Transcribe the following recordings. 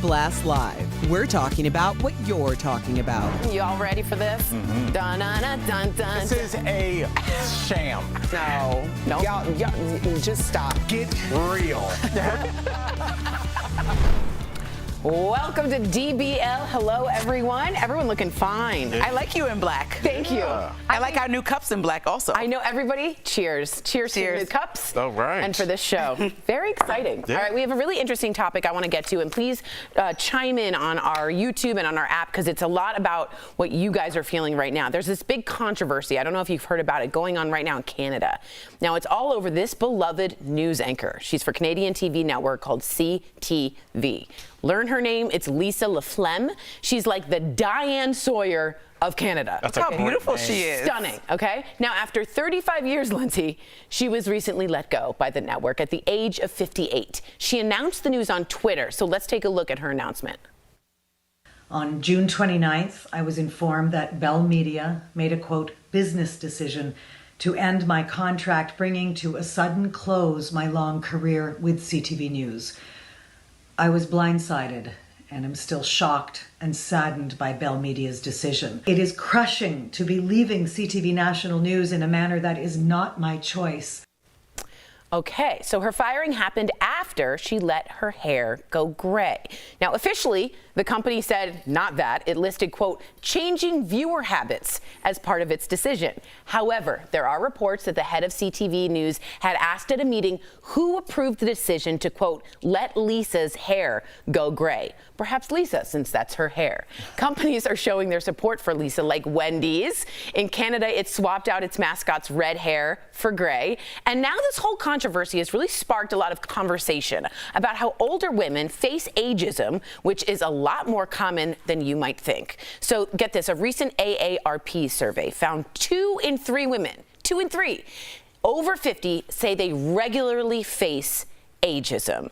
Blast Live. We're talking about what you're talking about. You all ready for this? Mm-hmm. Dun, dun, dun, dun, dun. This is a sham. No. Nope. Y'all, just stop. Get real. Welcome to DBL. Hello, everyone. Everyone looking fine. I like you in black. Thank you. I like our new cups in black also. I know everybody. Cheers. Cheers to the new cups. All right. And for this show. Very exciting. Yeah. All right, we have a really interesting topic I want to get to, and please chime in on our YouTube and on our app, because it's a lot about what you guys are feeling right now. There's this big controversy, I don't know if you've heard about it, going on right now in Canada. Now, it's all over this beloved news anchor. She's for Canadian TV network called CTV. Learn her name, it's Lisa LaFlemme. She's like the Diane Sawyer of Canada. That's Look how beautiful she is. Stunning, okay? Now, after 35 years, Lindsay, she was recently let go by the network at the age of 58. She announced the news on Twitter, so let's take a look at her announcement. On June 29th, I was informed that Bell Media made a, quote, business decision to end my contract, bringing to a sudden close my long career with CTV News. I was blindsided and am still shocked and saddened by Bell Media's decision. It is crushing to be leaving CTV National News in a manner that is not my choice. Okay, so her firing happened after she let her hair go gray. Now, officially, the company said not that. It listed, quote, changing viewer habits as part of its decision. However, there are reports that the head of CTV News had asked at a meeting who approved the decision to, quote, let Lisa's hair go gray. Perhaps Lisa, since that's her hair. Companies are showing their support for Lisa, like Wendy's. In Canada, it swapped out its mascot's red hair for gray. And now this whole controversy has really sparked a lot of conversation about how older women face ageism, which is a lot more common than you might think. So get this, a recent AARP survey found 2 in 3 women, 2 in 3, over 50 say they regularly face ageism.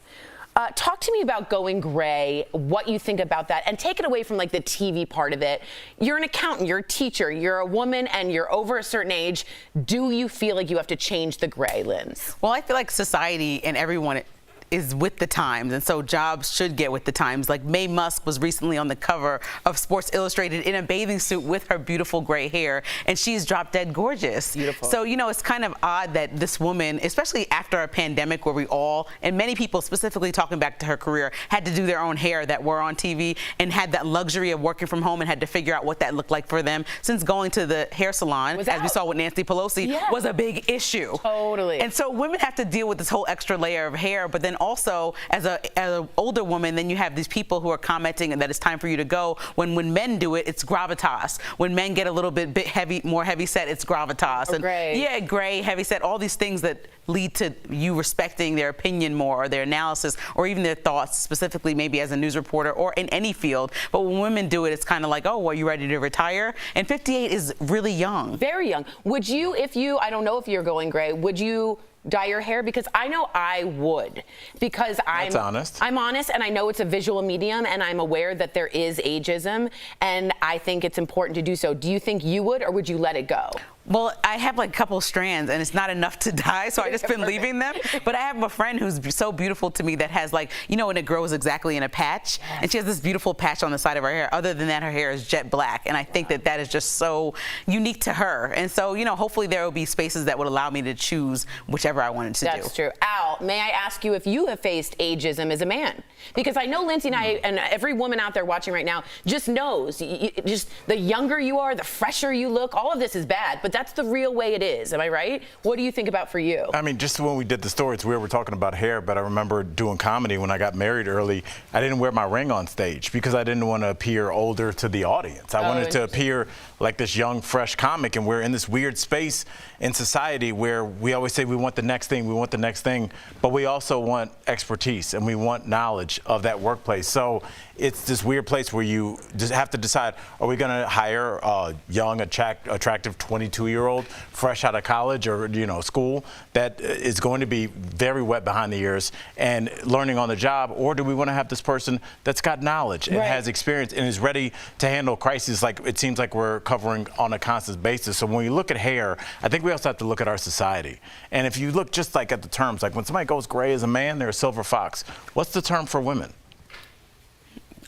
Talk to me about going gray, what you think about that, and take it away from like the TV part of it. You're an accountant, you're a teacher, you're a woman, and you're over a certain age. Do you feel like you have to change the gray, Linz? Well, I feel like society and everyone is with the times, and so jobs should get with the times. Like Mae Musk was recently on the cover of Sports Illustrated in a bathing suit with her beautiful gray hair, and she's drop dead gorgeous. Beautiful. So, you know, it's kind of odd that this woman, especially after a pandemic where we all, and many people specifically talking back to her career, had to do their own hair that were on TV and had that luxury of working from home and had to figure out what that looked like for them, since going to the hair salon, as we saw with Nancy Pelosi, was a big issue. Totally. And so women have to deal with this whole extra layer of hair, but then also as an older woman, then you have these people who are commenting that it's time for you to go. When men do it, it's gravitas. When men get a little bit heavy, more heavy set, it's gravitas. Or gray. Yeah, gray, heavy set, all these things that lead to you respecting their opinion more, or their analysis, or even their thoughts, specifically maybe as a news reporter or in any field. But when women do it, it's kind of like, oh, are you ready to retire? And 58 is really young. Very young. Would you, I don't know if you're going gray, would you dye your hair? Because I know I would, because That's honest. I'm honest, and I know it's a visual medium, and I'm aware that there is ageism, and I think it's important to do so. Do you think you would, or would you let it go? Well, I have like a couple strands and it's not enough to dye, so I just been leaving them. But I have a friend who's so beautiful to me that has, like, you know, when it grows exactly in a patch, and she has this beautiful patch on the side of her hair. Other than that, her hair is jet black, and I think that that is just so unique to her. And so, you know, hopefully there will be spaces that would allow me to choose whichever I wanted to do. That's true. Al, may I ask you if you have faced ageism as a man? Because I know Lindsay and I, and every woman out there watching right now, just knows, just the younger you are, the fresher you look, all of this is bad, but that's the real way it is. Am I right? What do you think about for you? I mean, just when we did the story, it's weird we're talking about hair, but I remember doing comedy when I got married early. I didn't wear my ring on stage because I didn't want to appear older to the audience. I wanted to appear like this young, fresh comic, and we're in this weird space in society where we always say we want the next thing, we want the next thing, but we also want expertise and we want knowledge of that workplace. So it's this weird place where you just have to decide, are we going to hire a young, attractive 22-year-old fresh out of college or, you know, school that is going to be very wet behind the ears and learning on the job, or do we want to have this person that's got knowledge and has experience and is ready to handle crises like it seems like we're covering on a constant basis? So when we look at hair, I think we also have to look at our society. And if you look just like at the terms, like when somebody goes gray as a man, they're a silver fox. What's the term for women?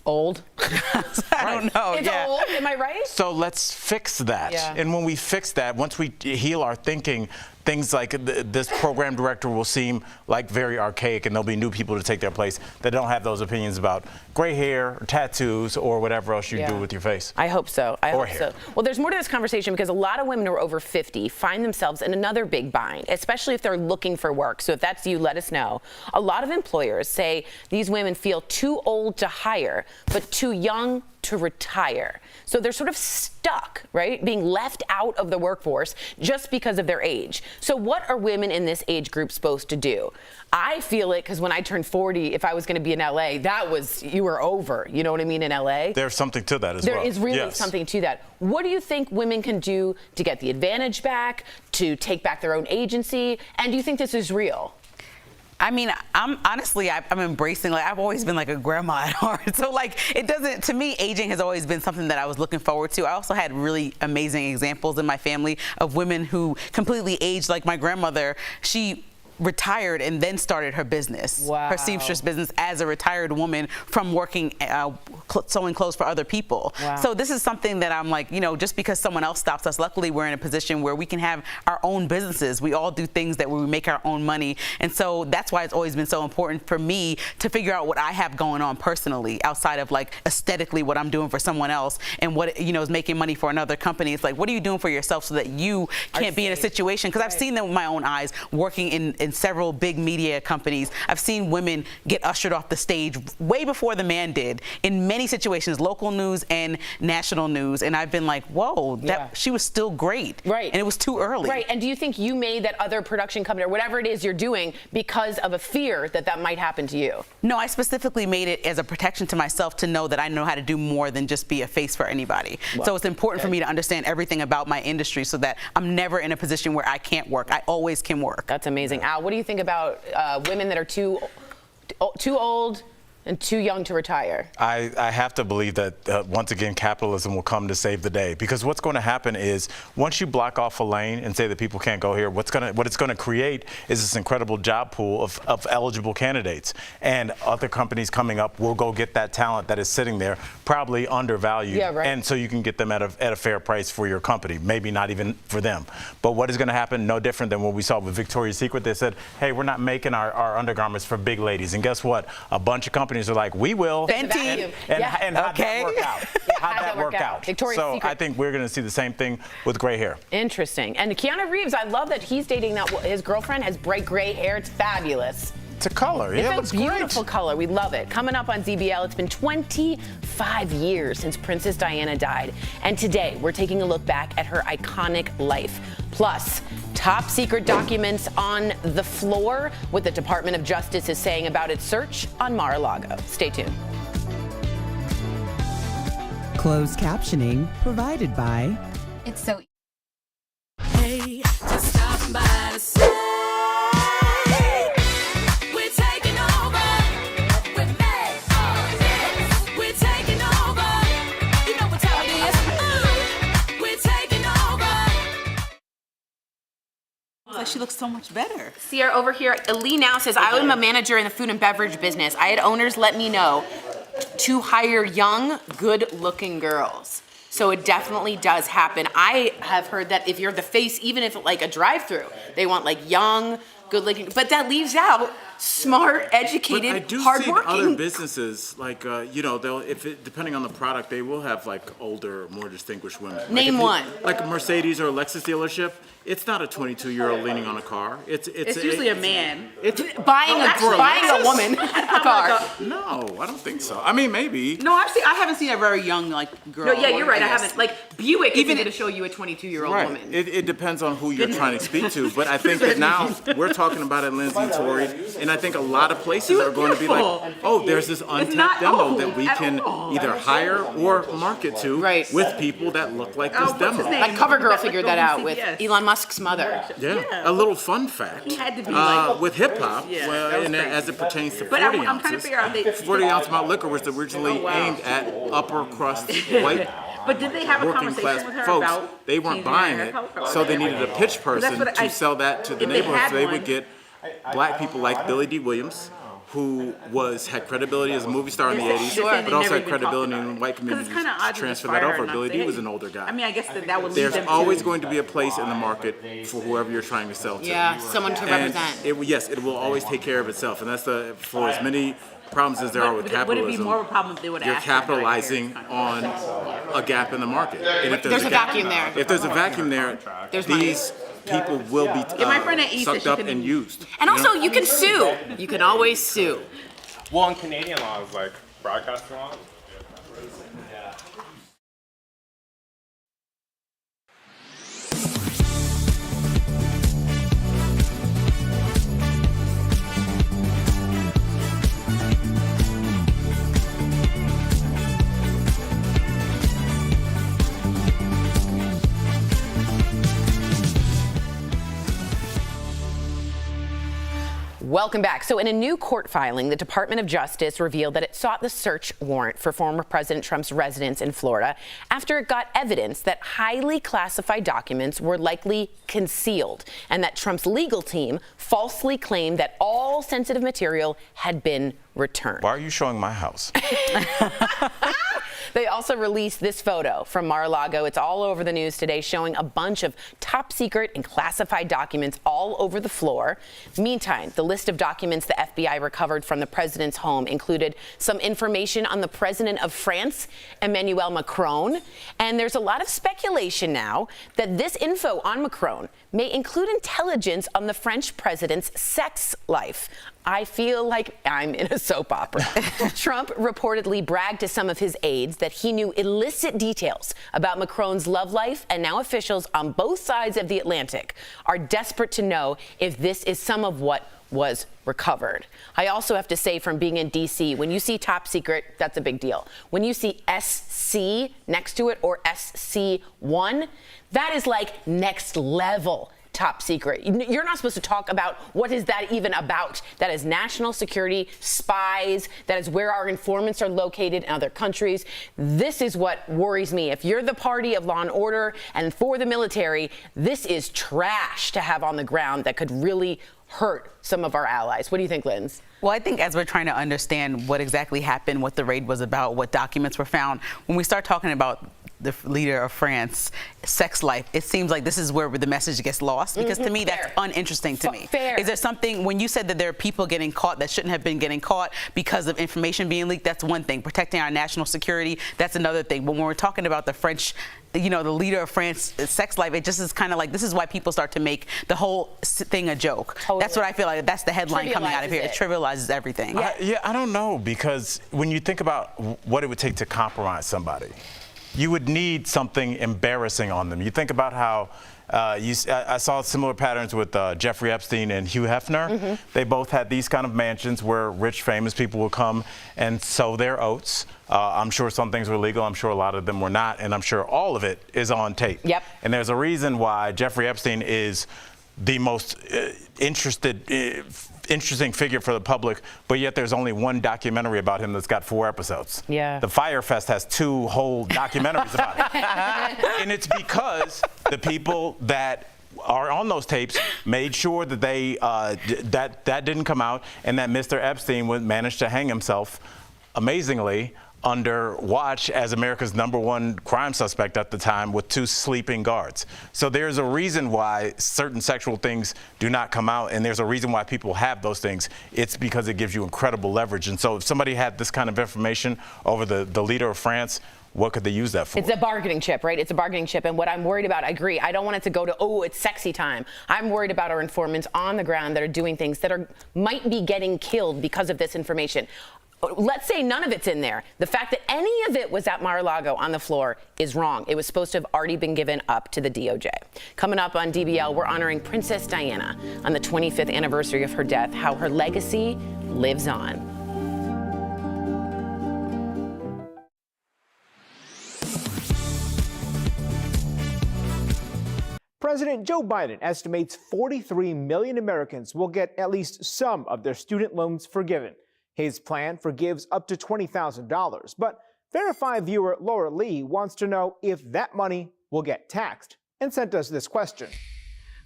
Old. I don't know. It's old, am I right? So let's fix that. Yeah. And when we fix that, once we heal our thinking, things like this program director will seem like very archaic, and there'll be new people to take their place that don't have those opinions about gray hair, or tattoos, or whatever else you do with your face. I hope so. I hope hair. so. Well, there's more to this conversation because a lot of women who are over 50 find themselves in another big bind, especially if they're looking for work. So if that's you, let us know. A lot of employers say these women feel too old to hire, but too young to retire. So they're sort of stuck, right? Being left out of the workforce just because of their age. So what are women in this age group supposed to do? I feel it because when I turned 40, if I was going to be in LA, you were over. You know what I mean, in LA? There's something to that as well. There is really something to that. What do you think women can do to get the advantage back, to take back their own agency? And do you think this is real? I mean, I'm embracing, like, I've always been like a grandma at heart. So like, to me, aging has always been something that I was looking forward to. I also had really amazing examples in my family of women who completely aged, like my grandmother. She retired and then started her business, her seamstress business, as a retired woman from working sewing clothes for other people. So this is something that I'm like, just because someone else stops us, luckily we're in a position where we can have our own businesses. We all do things that we make our own money. And so that's why it's always been so important for me to figure out what I have going on personally, outside of like aesthetically what I'm doing for someone else and what, is making money for another company. It's like, what are you doing for yourself so that you can't be in a situation? Because I've seen them with my own eyes working in several big media companies. I've seen women get ushered off the stage way before the man did in many situations, local news and national news. And I've been like, whoa, she was still great. Right. And it was too early. Right. And do you think you made that other production company or whatever it is you're doing because of a fear that might happen to you? No, I specifically made it as a protection to myself to know that I know how to do more than just be a face for anybody. So it's important for me to understand everything about my industry so that I'm never in a position where I can't work. I always can work. That's amazing. Al, what do you think about women that are too old and too young to retire? I have to believe that once again capitalism will come to save the day, because what's going to happen is once you block off a lane and say that people can't go here, what it's going to create is this incredible job pool of eligible candidates, and other companies coming up will go get that talent that is sitting there probably undervalued, and so you can get them at a fair price for your company, maybe not even for them. But what is going to happen, no different than what we saw with Victoria's Secret. They said, hey, we're not making our undergarments for big ladies, and guess what, a bunch of companies are like, we will. Fenty. And how'd that work out? How'd that work out? Victoria's Secret. I think we're going to see the same thing with gray hair. Interesting. And Keanu Reeves, I love that he's dating his girlfriend has bright gray hair. It's fabulous. It's a color. It's a beautiful color. We love it. Coming up on DBL, it's been 25 years since Princess Diana died. And today, we're taking a look back at her iconic life. Plus, top secret documents on the floor, what the Department of Justice is saying about its search on Mar-a-Lago. Stay tuned. Closed captioning provided by It's so Hey, just stop by to say we're taking over. We're made of this. We're taking over. You know what time it is. We're taking over. Like, she looks so much better. Sierra, over here, Lee now says, I am a manager in the food and beverage business. I had owners let me know to hire young, good-looking girls. So it definitely does happen. I have heard that if you're the face, even if like a drive-through, they want like young, good-looking, but that leaves out smart, educated, but I do hardworking. see other businesses like they'll depending on the product, they will have like older, more distinguished women. Name one. Like a Mercedes or a Lexus dealership. It's not a 22-year-old leaning on a car. It's usually a man. It's buying a woman a car. No, I don't think so. I mean, maybe. No, I haven't seen a very young girl. No, yeah, you're right. I haven't. Like Buick isn't going to show you a 22-year-old woman. It depends on who you're trying to speak to, but I think that now we're talking about it, Lindsay and Tori, and I think a lot of places are going to be like, oh, there's this untapped demo that we can either hire or market to with people that look like this demo. Like CoverGirl figured that out with Elon Musk's mother. Yeah. A little fun fact. He had to be with hip hop, as it pertains to 40 ounces. I'm trying to figure out 40 ounce malt liquor was originally aimed at upper crust white. But did they have a working class conversation with her folks, about they weren't buying it, so they needed a pitch person to sell that to the neighborhood. So they would get black people like Billy D. Williams, who had credibility as a movie star in the 80s, but also had credibility in the white community to transfer that over. Billy Dee was an older guy. I mean, I guess that would lead There's them always to... going to be a place in the market for whoever you're trying to sell to. Yeah, someone to And represent. yes, it will always take care of itself, and that's for as many problems as there are with capitalism. Would it be more of a problem if they would You're ask for a capitalizing on a gap in the market. And if There's a vacuum there. If there's a vacuum there, these people will be my friend at East said sucked she up couldn't- and used. And also, you can sue. You can always sue. Well, in Canadian laws, like broadcasting laws. Welcome back. So in a new court filing, the Department of Justice revealed that it sought the search warrant for former President Trump's residence in Florida after it got evidence that highly classified documents were likely concealed and that Trump's legal team falsely claimed that all sensitive material had been returned. Why are you showing my house? They also released this photo from Mar-a-Lago. It's all over the news today, showing a bunch of top secret and classified documents all over the floor. Meantime, the list of documents the FBI recovered from the president's home included some information on the president of France, Emmanuel Macron. And there's a lot of speculation now that this info on Macron may include intelligence on the French president's sex life. I feel like I'm in a soap opera. Trump reportedly bragged to some of his aides that he knew illicit details about Macron's love life, and now officials on both sides of the Atlantic are desperate to know if this is some of what was recovered. I also have to say, from being in D.C., when you see top secret, that's a big deal. When you see SC next to it or SC1, that is like next level top secret. You're not supposed to talk about what is that even about. That is national security, spies. That is where our informants are located in other countries. This is what worries me. If you're the party of law and order and for the military, this is trash to have on the ground that could really hurt some of our allies. What do you think, Linz? Well, I think as we're trying to understand what exactly happened, what the raid was about, what documents were found, when we start talking about the leader of France, sex life, it seems like this is where the message gets lost, because to me, that's uninteresting to me. Fair. Is there something, when you said that there are people getting caught that shouldn't have been getting caught because of information being leaked, that's one thing. Protecting our national security, that's another thing. But when we're talking about the French, you know, the leader of France, sex life, it just is kind of like, this is why people start to make the whole thing a joke. Totally. That's what I feel like, that's the headline coming out of here. It trivializes everything. I don't know, because when you think about what it would take to compromise somebody, you would need something embarrassing on them. You think about how I saw similar patterns with Jeffrey Epstein and Hugh Hefner. Mm-hmm. They both had these kind of mansions where rich, famous people would come and sow their oats. I'm sure some things were legal. I'm sure a lot of them were not. And I'm sure all of it is on tape. Yep. And there's a reason why Jeffrey Epstein is the most interesting figure for the public, but yet there's only one documentary about him that's got 4 episodes. Yeah. The Fyre Fest has 2 whole documentaries about it. And it's because the people that are on those tapes made sure that they that didn't come out, and that Mr. Epstein managed to hang himself amazingly under watch as America's #1 crime suspect at the time, with 2 sleeping guards. So there's a reason why certain sexual things do not come out, and there's a reason why people have those things. It's because it gives you incredible leverage. And so if somebody had this kind of information over the leader of France, what could they use that for? It's a bargaining chip, right? It's a bargaining chip. And what I'm worried about, I agree, I don't want it to go to, oh, it's sexy time. I'm worried about our informants on the ground that are doing things that might be getting killed because of this information. Let's say none of it's in there. The fact that any of it was at Mar-a-Lago on the floor is wrong. It was supposed to have already been given up to the DOJ. Coming up on DBL, we're honoring Princess Diana on the 25th anniversary of her death, how her legacy lives on. President Joe Biden estimates 43 million Americans will get at least some of their student loans forgiven. His plan forgives up to $20,000, but Verify viewer Laura Lee wants to know if that money will get taxed and sent us this question.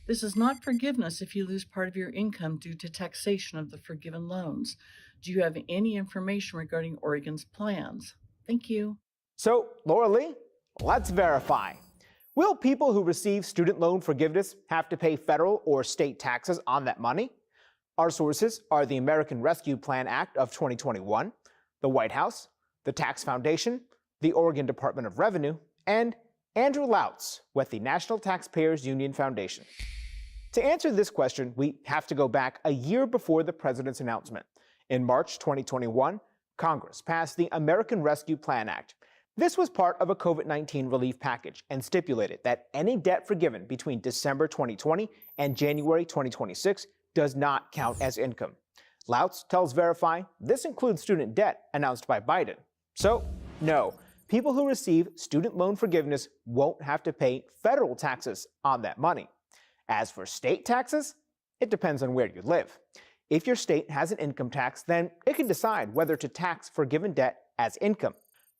This is not forgiveness if you lose part of your income due to taxation of the forgiven loans. Do you have any information regarding Oregon's plans? Thank you. So, Laura Lee, let's verify. Will people who receive student loan forgiveness have to pay federal or state taxes on that money? Our sources are the American Rescue Plan Act of 2021, the White House, the Tax Foundation, the Oregon Department of Revenue, and Andrew Lautz with the National Taxpayers Union Foundation. To answer this question, we have to go back a year before the president's announcement. In March 2021, Congress passed the American Rescue Plan Act. This was part of a COVID-19 relief package and stipulated that any debt forgiven between December 2020 and January 2026 does not count as income. Lautz tells Verify this includes student debt announced by Biden. So, no, people who receive student loan forgiveness won't have to pay federal taxes on that money. As for state taxes, it depends on where you live. If your state has an income tax, then it can decide whether to tax forgiven debt as income.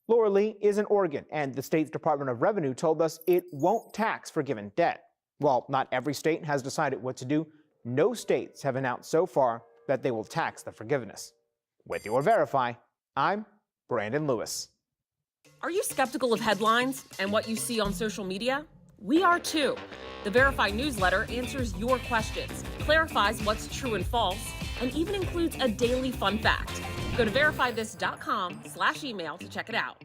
Laura Lee is in Oregon, and the state's Department of Revenue told us it won't tax forgiven debt. While not every state has decided what to do, no states have announced so far that they will tax the forgiveness. With your Verify, I'm Brandon Lewis. Are you skeptical of headlines and what you see on social media? We are too. The Verify newsletter answers your questions, clarifies what's true and false, and even includes a daily fun fact. Go to verifythis.com/email to check it out.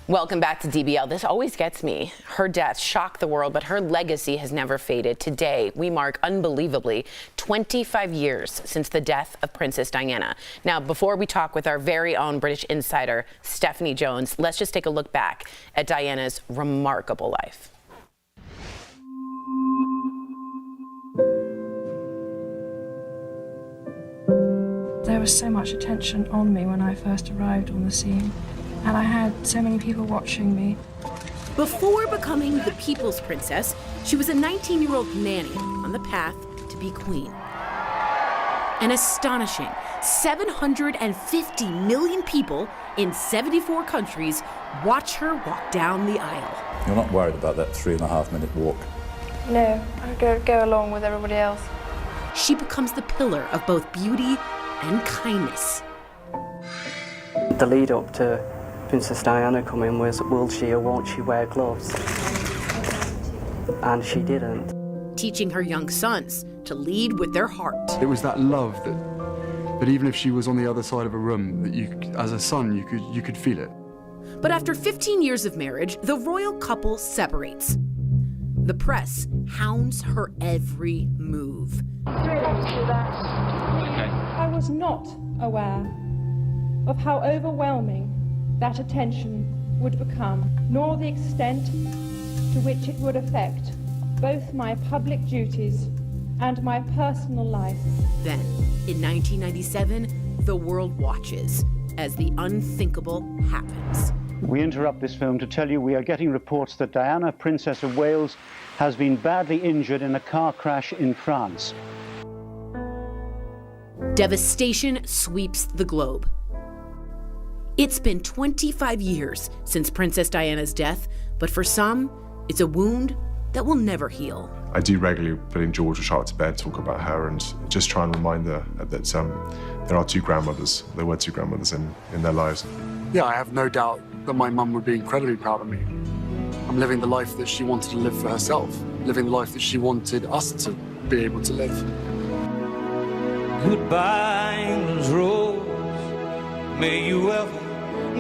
Welcome back to DBL. This always gets me. Her death shocked the world, but her legacy has never faded. Today, we mark, unbelievably, 25 years since the death of Princess Diana. Now, before we talk with our very own British insider, Stephanie Jones, let's just take a look back at Diana's remarkable life. There was so much attention on me when I first arrived on the scene, and I had so many people watching me. Before becoming the People's Princess, she was a 19-year-old nanny on the path to be queen. An astonishing 750 million people in 74 countries watch her walk down the aisle. You're not worried about that 3.5-minute walk? No, I go along with everybody else. She becomes the pillar of both beauty and kindness. The lead up to Princess Diana coming was, will she or won't she wear gloves? And she didn't. Teaching her young sons to lead with their heart. It was that love that even if she was on the other side of a room, that you, as a son, you could feel it. But after 15 years of marriage, the royal couple separates. The press hounds her every move. I was not aware of how overwhelming that attention would become, nor the extent to which it would affect both my public duties and my personal life. Then, in 1997, the world watches as the unthinkable happens. We interrupt this film to tell you we are getting reports that Diana, Princess of Wales, has been badly injured in a car crash in France. Devastation sweeps the globe. It's been 25 years since Princess Diana's death, but for some, it's a wound that will never heal. I do regularly put in George or Charlotte to bed, talk about her, and just try and remind her that there are two grandmothers. There were two grandmothers in their lives. Yeah, I have no doubt that my mum would be incredibly proud of me. I'm living the life that she wanted to live for herself, living the life that she wanted us to be able to live. Goodbye, England's rose. May you ever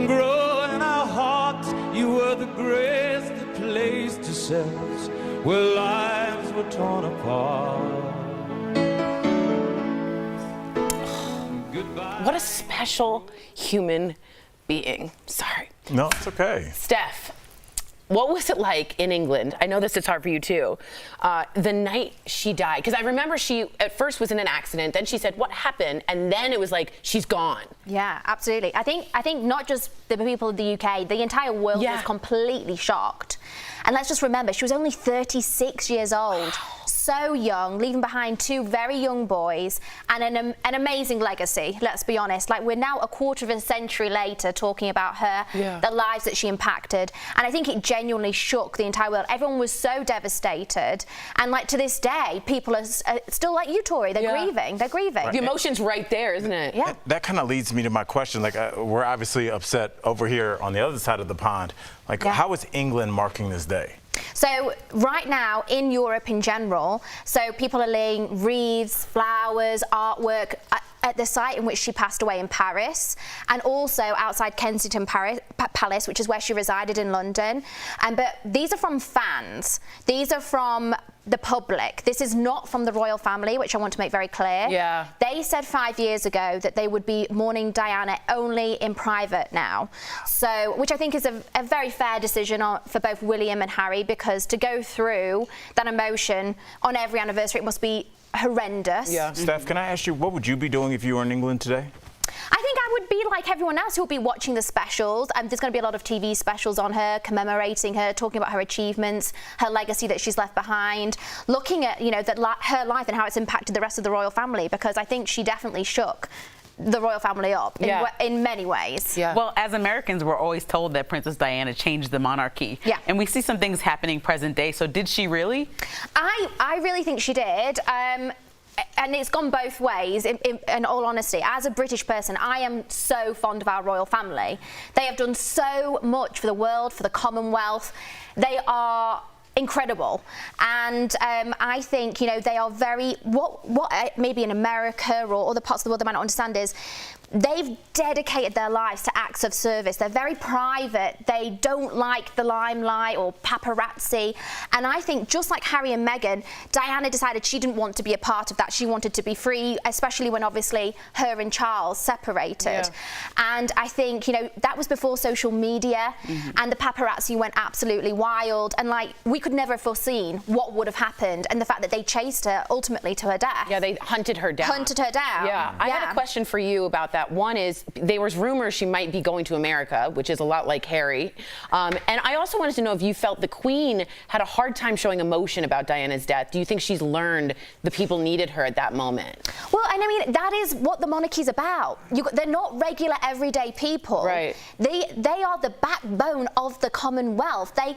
grow in our hearts. You were the grace that placed yourselves where lives were torn apart. What a special human being. Sorry. No, it's okay. Steph, what was it like in England? I know this is hard for you too. The night she died, because I remember she at first was in an accident, then she said, what happened? And then it was like, she's gone. Yeah, absolutely. I think not just the people of the UK, the entire world was completely shocked. And let's just remember, she was only 36 years old. so young, leaving behind 2 very young boys and an amazing legacy, let's be honest. Like, we're now a quarter of a century later talking about her, the lives that she impacted. And I think it genuinely shook the entire world. Everyone was so devastated. And like, to this day, people are still like you, Tori, they're grieving. They're grieving. The emotion's right there, isn't it? Yeah. That kind of leads me to my question. Like, we're obviously upset over here on the other side of the pond. Like, how is England marking this day? So right now in Europe in general, so people are laying wreaths, flowers, artwork at the site in which she passed away in Paris, and also outside Kensington Palace, which is where she resided in London. But these are from fans. These are from the public. This is not from the royal family, which I want to make very clear. Yeah. They said 5 years ago that they would be mourning Diana only in private now. So, which I think is a very fair decision for both William and Harry, because to go through that emotion on every anniversary, it must be horrendous. Yeah. Steph, can I ask you, what would you be doing if you were in England today? I think I would be like everyone else who will be watching the specials. There's going to be a lot of TV specials on her, commemorating her, talking about her achievements, her legacy that she's left behind, looking at, you know, her life and how it's impacted the rest of the royal family, because I think she definitely shook the royal family up in many ways. Well, as Americans, we're always told that Princess Diana changed the monarchy. And we see some things happening present day. So did she really? I really think she did. And it's gone both ways, in all honesty. As a British person, I am so fond of our royal family. They have done so much for the world, for the Commonwealth. They are incredible. And I think, you know, they are very, what maybe in America or other parts of the world they might not understand is, they've dedicated their lives to acts of service. They're very private. They don't like the limelight or paparazzi. And I think, just like Harry and Meghan, Diana decided she didn't want to be a part of that. She wanted to be free, especially when obviously her and Charles separated. And I think, you know, that was before social media, and the paparazzi went absolutely wild. And like, we could never have foreseen what would have happened, and the fact that they chased her ultimately to her death. Yeah, they hunted her down. Hunted her down. Yeah. I had a question for you about that. One is, there was rumors she might be going to America, which is a lot like Harry. And I also wanted to know if you felt the Queen had a hard time showing emotion about Diana's death. Do you think she's learned the people needed her at that moment? Well, and I mean, that is what the monarchy's about. They're not regular, everyday people. Right. They are the backbone of the Commonwealth. They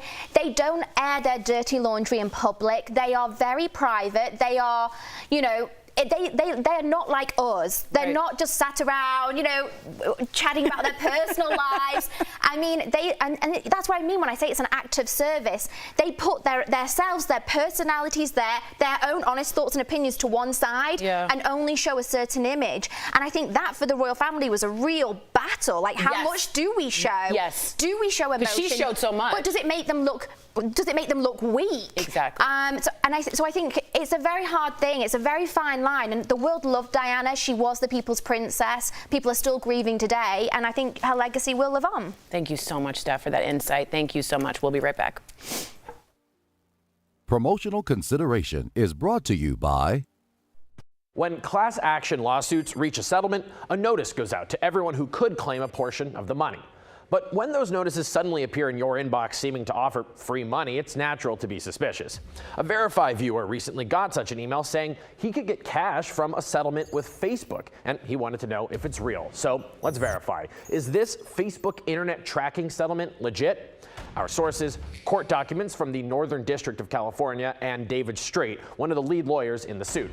don't air their dirty laundry in public. They are very private. They are, you know, they're not like us. They're not just sat around, you know, chatting about their personal lives. I mean, and that's what I mean when I say it's an act of service. They put themselves, their personalities, their own honest thoughts and opinions to one side and only show a certain image. And I think that for the royal family was a real battle. Like, how much do we show? Do we show emotion? Because she showed so much. But does it make them look weak? Exactly. So I think it's a very hard thing. It's a very fine line, and the world loved Diana. She was the people's princess. People are still grieving today, and I think her legacy will live on. Thank you so much, Steph, for that insight. Thank you so much. We'll be right back. Promotional consideration is brought to you by... When class action lawsuits reach a settlement, a notice goes out to everyone who could claim a portion of the money. But when those notices suddenly appear in your inbox seeming to offer free money, it's natural to be suspicious. A Verify viewer recently got such an email saying he could get cash from a settlement with Facebook, and he wanted to know if it's real. So let's verify. Is this Facebook internet tracking settlement legit? Our sources, court documents from the Northern District of California, and David Straight, one of the lead lawyers in the suit.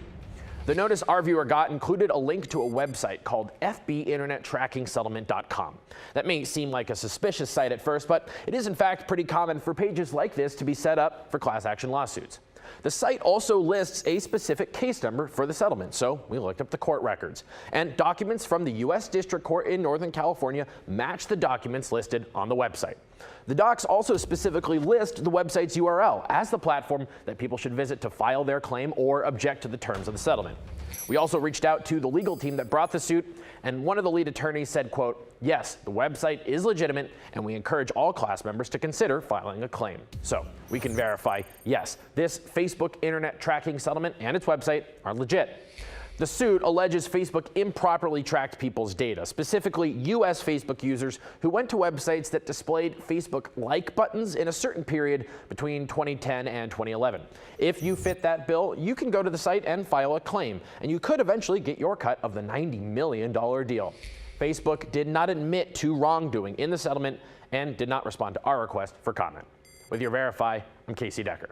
The notice our viewer got included a link to a website called fbinternettrackingsettlement.com. That may seem like a suspicious site at first, but it is in fact pretty common for pages like this to be set up for class action lawsuits. The site also lists a specific case number for the settlement, so we looked up the court records. And documents from the U.S. District Court in Northern California match the documents listed on the website. The docs also specifically list the website's URL as the platform that people should visit to file their claim or object to the terms of the settlement. We also reached out to the legal team that brought the suit, and one of the lead attorneys said, quote, "Yes, the website is legitimate, and we encourage all class members to consider filing a claim." So we can verify, yes, this Facebook internet tracking settlement and its website are legit. The suit alleges Facebook improperly tracked people's data, specifically U.S. Facebook users who went to websites that displayed Facebook like buttons in a certain period between 2010 and 2011. If you fit that bill, you can go to the site and file a claim, and you could eventually get your cut of the $90 million deal. Facebook did not admit to wrongdoing in the settlement and did not respond to our request for comment. With your Verify, I'm Casey Decker.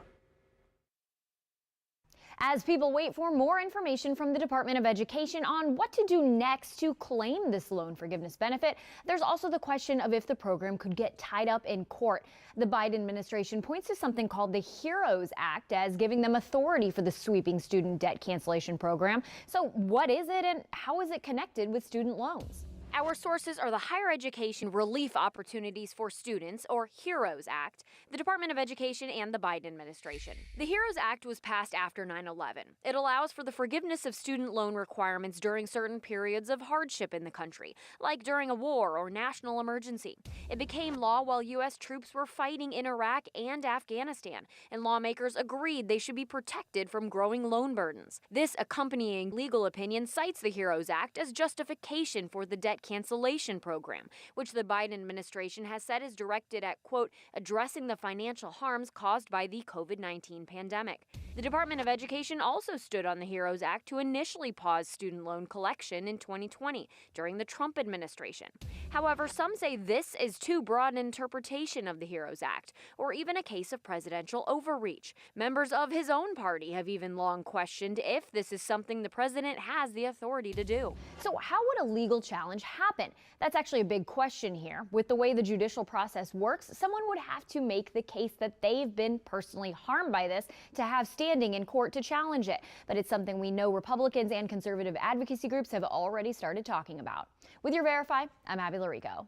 As people wait for more information from the Department of Education on what to do next to claim this loan forgiveness benefit, there's also the question of if the program could get tied up in court. The Biden administration points to something called the HEROES Act as giving them authority for the sweeping student debt cancellation program. So what is it and how is it connected with student loans? Our sources are the Higher Education Relief Opportunities for Students, or HEROES Act, the Department of Education, and the Biden administration. The HEROES Act was passed after 9/11. It allows for the forgiveness of student loan requirements during certain periods of hardship in the country, like during a war or national emergency. It became law while U.S. troops were fighting in Iraq and Afghanistan, and lawmakers agreed they should be protected from growing loan burdens. This accompanying legal opinion cites the HEROES Act as justification for the debt cancellation program, which the Biden administration has said is directed at, quote, addressing the financial harms caused by the COVID-19 pandemic. The Department of Education also stood on the HEROES Act to initially pause student loan collection in 2020 during the Trump administration. However, some say this is too broad an interpretation of the HEROES Act, or even a case of presidential overreach. Members of his own party have even long questioned if this is something the president has the authority to do. So how would a legal challenge happen? That's actually a big question here. With the way the judicial process works, someone would have to make the case that they've been personally harmed by this to have standing in court to challenge it. But it's something we know Republicans and conservative advocacy groups have already started talking about. With your Verify, I'm Abby Larico.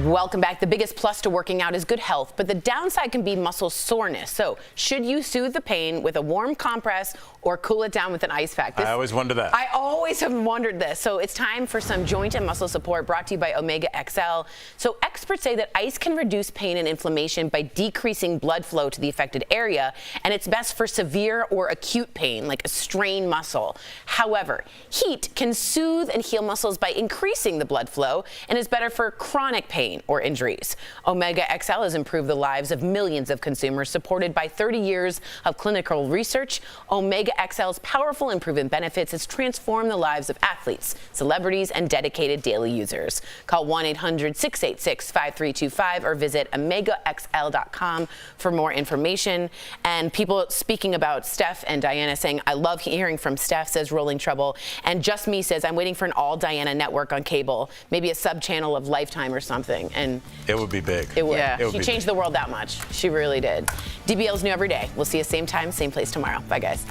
Welcome back. The biggest plus to working out is good health, but the downside can be muscle soreness. So should you soothe the pain with a warm compress or cool it down with an ice pack? I always wonder that. I always have wondered this. So it's time for some joint and muscle support brought to you by Omega XL. So experts say that ice can reduce pain and inflammation by decreasing blood flow to the affected area, and it's best for severe or acute pain, like a strained muscle. However, heat can soothe and heal muscles by increasing the blood flow and is better for chronic pain or injuries. Omega XL has improved the lives of millions of consumers, supported by 30 years of clinical research. Omega XL's powerful and proven benefits has transformed the lives of athletes, celebrities, and dedicated daily users. Call 1-800-686-5325 or visit omegaxl.com for more information. And people speaking about Steph and Diana saying, I love hearing from Steph, says Rolling Trouble. And Just Me says, I'm waiting for an all Diana network on cable, maybe a sub-channel of Lifetime or something. And it would be big. It would. Yeah. She changed the world that much. She really did. DBL's new every day. We'll see you same time, same place tomorrow. Bye, guys.